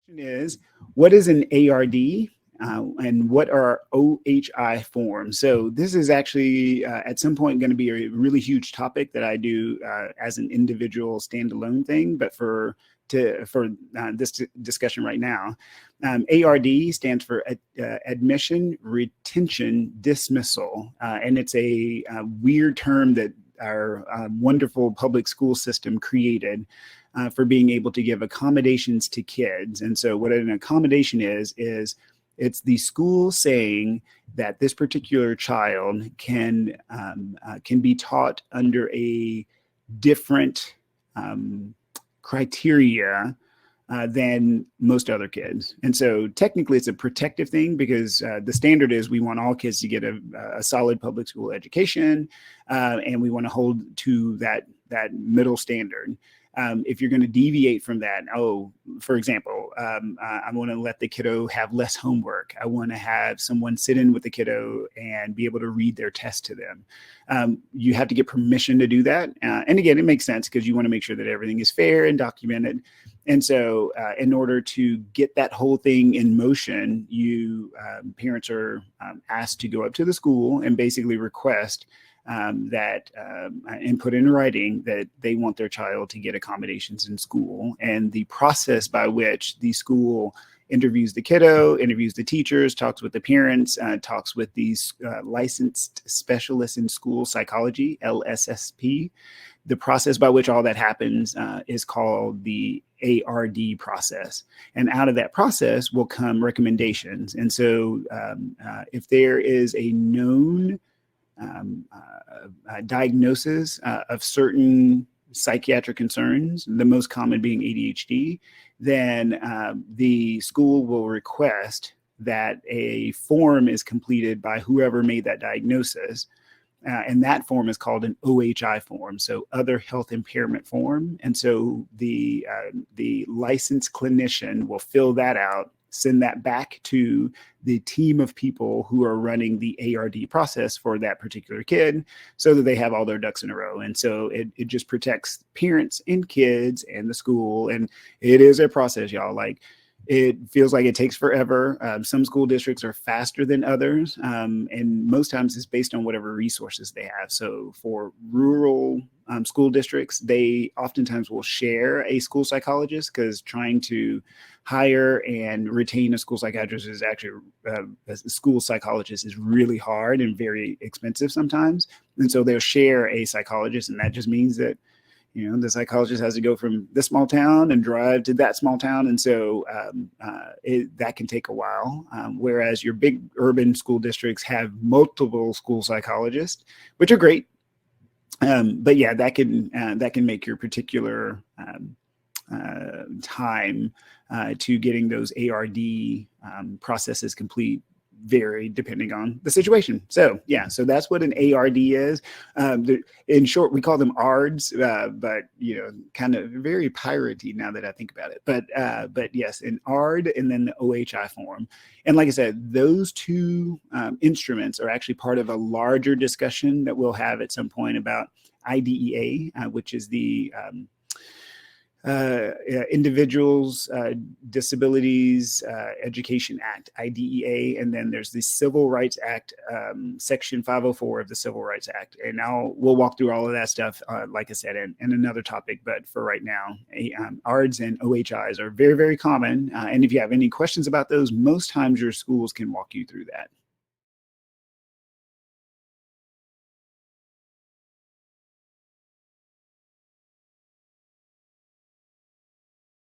Is what is an ARD and what are OHI forms? So this is actually at some point going to be a really huge topic that I do as an individual standalone thing, but for this discussion right now, ARD stands for admission, retention, dismissal, and it's a weird term that our wonderful public school system created for being able to give accommodations to kids. And so what an accommodation is it's the school saying that this particular child can be taught under a different criteria than most other kids. And so technically it's a protective thing because the standard is we want all kids to get a solid public school education, and we want to hold to that middle standard. If you're going to deviate from that, for example, I want to let the kiddo have less homework. I want to have someone sit in with the kiddo and be able to read their test to them. You have to get permission to do that. And again, it makes sense because you want to make sure that everything is fair and documented. And so in order to get that whole thing in motion, parents are asked to go up to the school and basically request that and put in writing that they want their child to get accommodations in school. And the process by which the school interviews the kiddo, interviews the teachers, talks with the parents, talks with these licensed specialists in school psychology, LSSP. The process by which all that happens is called the ARD process. And out of that process will come recommendations. And so if there is a known diagnosis of certain psychiatric concerns, the most common being ADHD, then the school will request that a form is completed by whoever made that diagnosis. And that form is called an OHI form, so Other Health Impairment form. And so the licensed clinician will fill that out, send that back to the team of people who are running the ARD process for that particular kid so that they have all their ducks in a row. And so it just protects parents and kids and the school. And it is a process, y'all. Like, it feels like it takes forever. Some school districts are faster than others. And most times it's based on whatever resources they have. So for rural school districts, they oftentimes will share a school psychologist because trying to hire and retain a school psychiatrist is actually, a school psychologist is really hard and very expensive sometimes. And so they'll share a psychologist, and that just means that the psychologist has to go from this small town and drive to that small town. And so that can take a while. Whereas your big urban school districts have multiple school psychologists, which are great. But yeah, that can make your particular time to getting those ARD processes complete vary depending on the situation. So yeah, so that's what an ARD is. In short, we call them ARDs, but kind of very piratey now that I think about it. But yes, an ARD and then the OHI form. And like I said, those two instruments are actually part of a larger discussion that we'll have at some point about IDEA, which is the Individuals Disabilities Education Act, IDEA, and then there's the Civil Rights Act, Section 504 of the Civil Rights Act. And we'll walk through all of that stuff, like I said, in another topic. But for right now, ARDs and OHIs are very, very common. And if you have any questions about those, most times your schools can walk you through that.